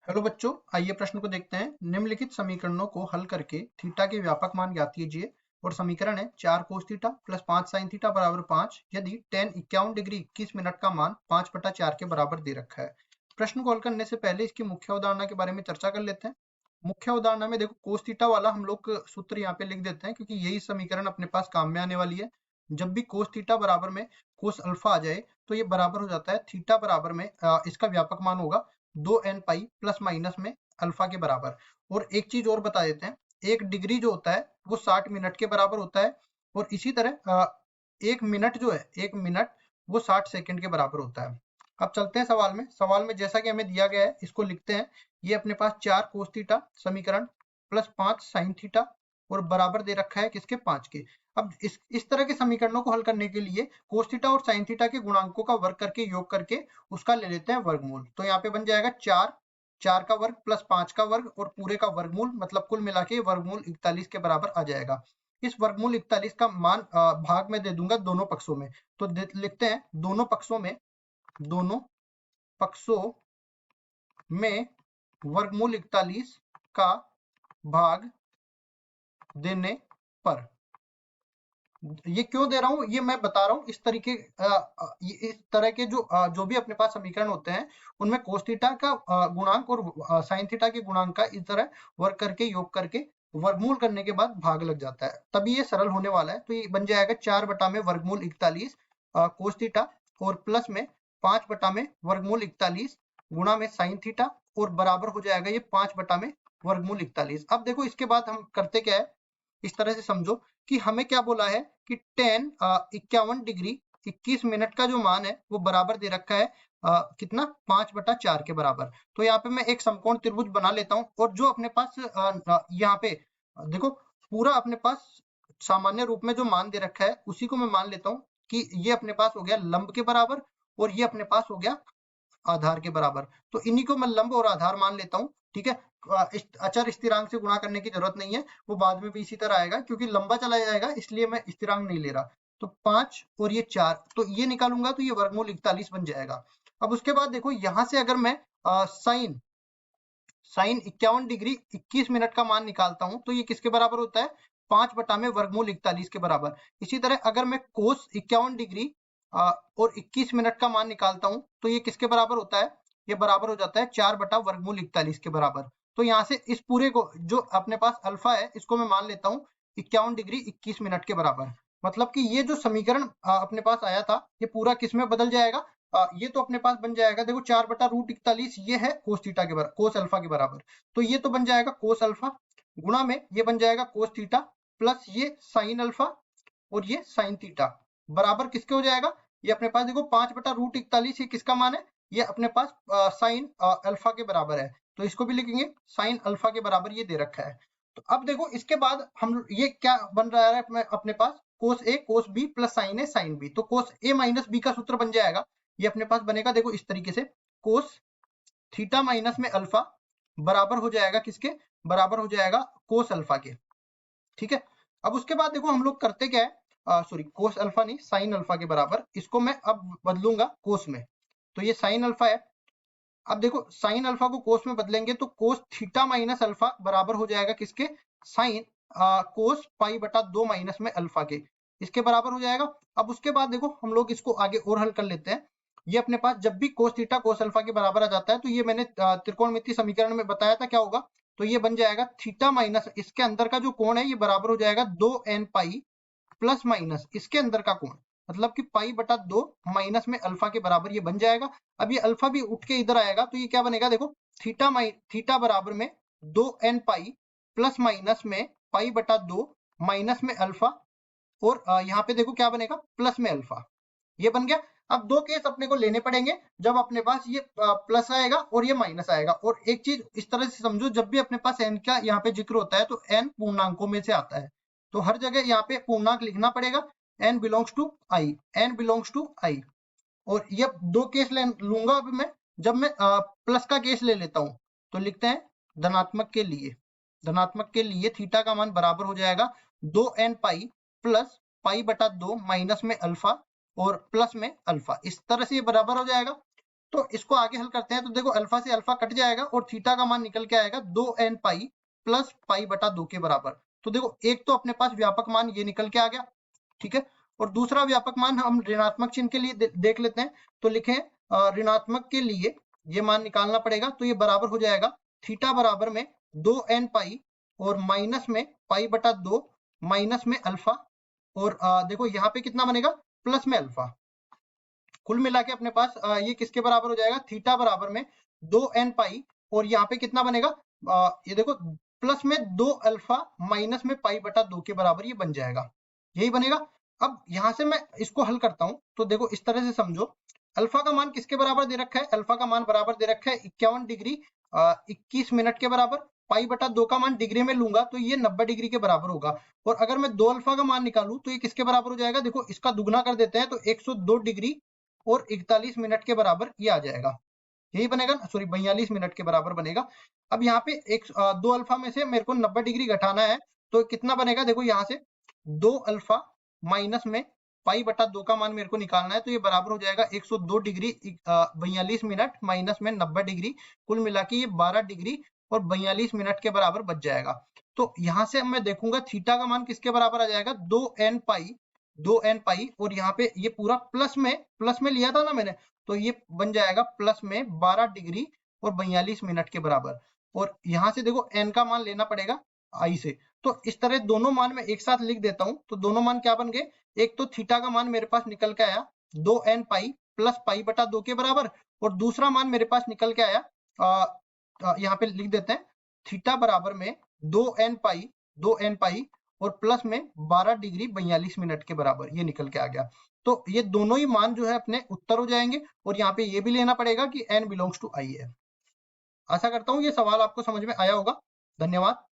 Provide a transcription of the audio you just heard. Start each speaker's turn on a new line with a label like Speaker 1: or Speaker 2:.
Speaker 1: Hello बच्चों, आइए प्रश्न को देखते हैं। निम्नलिखित समीकरणों को हल करके थीटा के व्यापक मान ज्ञात कीजिए। और समीकरण है 4 cos theta plus 5 sine theta बराबर 5 यदि tan 51 डिग्री 21 मिनट का मान 5/4 के बराबर दे रखा है। प्रश्न को हल करने से पहले इसकी मुख्य अवधारणा के बारे में चर्चा कर लेते हैं। मुख्य अवधारणा में देखो, कोस थीटा वाला हम लोग सूत्र यहाँ पे लिख देते हैं क्योंकि यही समीकरण अपने पास काम में आने वाली है। जब भी कोस थीटा बराबर में कोस अल्फा आ जाए तो ये बराबर हो जाता है थीटा बराबर में इसका व्यापक मान होगा 2n पाई प्लस माइनस में अल्फा के बराबर। और एक चीज और बता देते हैं, एक डिग्री जो होता है वो 60 मिनट के बराबर होता है। और इसी तरह एक मिनट जो है, एक मिनट वो 60 सेकंड के बराबर होता है। अब चलते हैं सवाल में। सवाल में जैसा कि हमें दिया गया है इसको लिखते हैं। ये अपने पास 4 कोस थीटा समीकरण प्लस 5 साइन थीटा और बराबर दे रखा है किसके, 5 के। अब इस तरह के समीकरणों को हल करने के लिए कोस थीटा और साइन थीटा के गुणांकों का वर्ग करके योग करके उसका ले लेते हैं वर्गमूल। तो यहाँ पे बन जाएगा 4 का वर्ग प्लस 5 का वर्ग और पूरे का वर्गमूल, मतलब कुल मिला के वर्गमूल 41 के बराबर आ जाएगा। इस वर्गमूल 41 का मान भाग में दे दूंगा दोनों पक्षों में। तो लिखते हैं दोनों पक्षों में वर्गमूल 41 का भाग देने पर। ये क्यों दे रहा हूँ, ये मैं बता रहा हूँ। इस तरह के जो भी अपने पास समीकरण होते हैं उनमें कोस थीटा का गुणांक और साइन थीटा के गुणांक का इस तरह वर्ग करके योग करके वर्गमूल करने के बाद भाग लग जाता है, तभी ये सरल होने वाला है। तो ये बन जाएगा 4 में वर्गमूल 41 कोस थीटा और प्लस में 5 में वर्गमूल 41 गुणा में साइन थीटा और बराबर हो जाएगा ये 5 में वर्गमूल 41। अब देखो इसके बाद हम करते क्या है, इस तरह से समझो कि हमें क्या बोला है कि tan 51 डिग्री 21 मिनट का जो मान है वो बराबर दे रखा है कितना, 5/4 के बराबर। तो यहाँ पे मैं एक समकोण त्रिभुज बना लेता हूँ और जो अपने पास यहाँ पे देखो पूरा अपने पास सामान्य रूप में जो मान दे रखा है उसी को मैं मान लेता हूँ कि ये अपने पास हो गया लंब के बराबर और ये अपने पास हो गया आधार के बराबर। तो इन्हीं को मैं लंब और आधार मान लेता हूँ। ठीक है, अचर स्थिरांक से गुणा करने की जरूरत नहीं है, वो बाद में भी इसी तरह आएगा क्योंकि लंबा चला जाएगा, इसलिए मैं स्थिरांक नहीं ले रहा। तो 5 और ये 4, तो ये निकालूंगा तो ये वर्गमूल 41 बन जाएगा। अब उसके बाद देखो यहां से अगर मैं साइन साइन 51 डिग्री 21 मिनट का मान निकालता हूं तो ये किसके बराबर होता है, 5 में वर्गमूल 41 के बराबर। इसी तरह अगर मैं कोस 51 डिग्री और 21 मिनट का मान निकालता हूं तो ये किसके बराबर होता है, ये बराबर हो जाता है 4/वर्गमूल 41 के बराबर। तो यहाँ से इस पूरे को जो अपने पास अल्फा है इसको मैं मान लेता हूँ 51 डिग्री 21 मिनट के बराबर। मतलब कि ये जो समीकरण अपने पास आया था ये पूरा किस में बदल जाएगा, ये तो अपने पास बन जाएगा देखो 4/√41, ये है कोस थीटा के बराबर, कोस अल्फा के बराबर। तो ये तो बन जाएगा कोस अल्फा गुणा में ये बन जाएगा कोस थीटा प्लस ये साइन अल्फा और ये साइन थीटा बराबर किसके हो जाएगा, ये अपने पास देखो 5/√41 ये किसका मान है, ये अपने पास साइन अल्फा के बराबर है। तो इसको भी लिखेंगे साइन अल्फा के बराबर ये दे रखा है। तो अब देखो इसके बाद हम ये क्या बन रहा है अपने पास कोस ए कोस बी प्लस साइन ए साइन बी। तो कोस ए माइनस बी का सूत्र बन जाएगा, ये अपने पास बनेगा देखो इस तरीके से, कोस थीटा माइनस में अल्फा बराबर हो जाएगा किसके, बराबर हो जाएगा कोस अल्फा के। ठीक है, अब उसके बाद देखो हम लोग करते क्या है, सॉरी कोस अल्फा नहीं साइन अल्फा के बराबर, इसको मैं अब बदलूंगा कोस में। तो ये साइन अल्फा है। अब देखो साइन अल्फा को कोस में बदलेंगे तो कोस थीटा माइनस अल्फा बराबर हो जाएगा किसके, साइन कोस पाई/2 माइनस में अल्फा के, इसके बराबर हो जाएगा। अब उसके बाद देखो हम लोग इसको आगे और हल कर लेते हैं। ये अपने पास जब भी कोस थीटा कोस अल्फा के बराबर आ जाता है तो ये मैंने त्रिकोणमितीय समीकरण में बताया था क्या होगा। तो ये बन जाएगा थीटा माइनस इसके अंदर का जो कोण है ये बराबर हो जाएगा 2n पाई प्लस माइनस इसके अंदर का कोण, मतलब कि पाई/2 माइनस में अल्फा के बराबर ये बन जाएगा। अब ये अल्फा भी उठ के इधर आएगा तो ये क्या बनेगा देखो, थीटा बराबर में 2n पाई प्लस माइनस में पाई/2 माइनस में अल्फा और यहाँ पे देखो क्या बनेगा प्लस में अल्फा, ये बन गया। अब दो केस अपने को लेने पड़ेंगे जब अपने पास ये प्लस आएगा और ये माइनस आएगा। और एक चीज इस तरह से समझो, जब भी अपने पास n का यहाँ पे जिक्र होता है तो n पूर्णांकों में से आता है, तो हर जगह यहाँ पे पूर्णांक लिखना पड़ेगा, n belongs to i, n belongs to i। और ये दो केस लूंगा अभी मैं। जब मैं प्लस का केस ले लेता हूं तो लिखते हैं धनात्मक के लिए थीटा का मान बराबर हो जाएगा 2n पाई प्लस पाई/2 माइनस में अल्फा और प्लस में अल्फा, इस तरह से ये बराबर हो जाएगा। तो इसको आगे हल करते हैं। तो देखो अल्फा से अल्फा कट जाएगा और थीटा का मान निकल के आएगा 2n पाई प्लस पाई बटा 2 के बराबर। तो देखो एक तो अपने पास व्यापक मान ये निकल के आ गया, ठीक है, और दूसरा व्यापक मान हम ऋणात्मक चिन्ह के लिए देख लेते हैं। तो लिखें ऋणात्मक के लिए ये मान निकालना पड़ेगा। तो ये बराबर हो जाएगा थीटा बराबर में 2n पाई और माइनस में पाई बटा 2 माइनस में अल्फा, और देखो यहाँ पे कितना बनेगा प्लस में अल्फा। कुल मिला के अपने पास ये किसके बराबर हो जाएगा, थीटा बराबर में 2n पाई और यहाँ पे कितना बनेगा, ये देखो प्लस में 2 अल्फा माइनस में पाई बटा 2 के बराबर ये बन जाएगा, यही बनेगा। अब यहाँ से मैं इसको हल करता हूँ। तो देखो इस तरह से समझो, अल्फा का मान किसके बराबर दे रखा है, अल्फा का मान बराबर दे रखा है 51 डिग्री 21 मिनट के बराबर। पाई बटा 2 का मान डिग्री में लूंगा तो ये 90 डिग्री के बराबर होगा। और अगर मैं 2 अल्फा का मान निकालूं तो ये किसके बराबर हो जाएगा, देखो इसका दुगना कर देते हैं तो 102 डिग्री और 41 मिनट के बराबर ये आ जाएगा, यही बनेगा, सॉरी 42 मिनट के बराबर बनेगा। अब यहाँ पे 2 अल्फा में से मेरे को 90 डिग्री घटाना है तो कितना बनेगा, देखो यहाँ से 2 अल्फा माइनस में पाई बटा 2 का मान मेरे को निकालना है तो ये बराबर हो जाएगा 102 डिग्री 42 मिनट माइनस में 90 डिग्री, कुल मिला के ये 12 डिग्री और 42 मिनट के बराबर बच जाएगा। तो यहाँ से मैं देखूंगा थीटा का मान किसके बराबर आ जाएगा, 2n पाई और यहाँ पे ये पूरा प्लस में लिया था ना मैंने, तो ये बन जाएगा प्लस में 12 डिग्री और 42 मिनट के बराबर। और यहाँ से देखो n का मान लेना पड़ेगा i से। तो इस तरह दोनों मान मैं एक साथ लिख देता हूं। तो दोनों मान क्या बन गए, एक तो थीटा का मान मेरे पास निकल के आया 2n पाई प्लस पाई बटा 2 के बराबर, और दूसरा मान मेरे पास निकल के आया यहाँ पे लिख देते हैं थीटा बराबर में 2n पाई और प्लस में 12 डिग्री 42 मिनट के बराबर ये निकल के आ गया। तो ये दोनों ही मान जो है अपने उत्तर हो जाएंगे। और यहाँ पे ये भी लेना पड़ेगा कि n बिलोंग्स टू i है। आशा करता हूँ ये सवाल आपको समझ में आया होगा। धन्यवाद।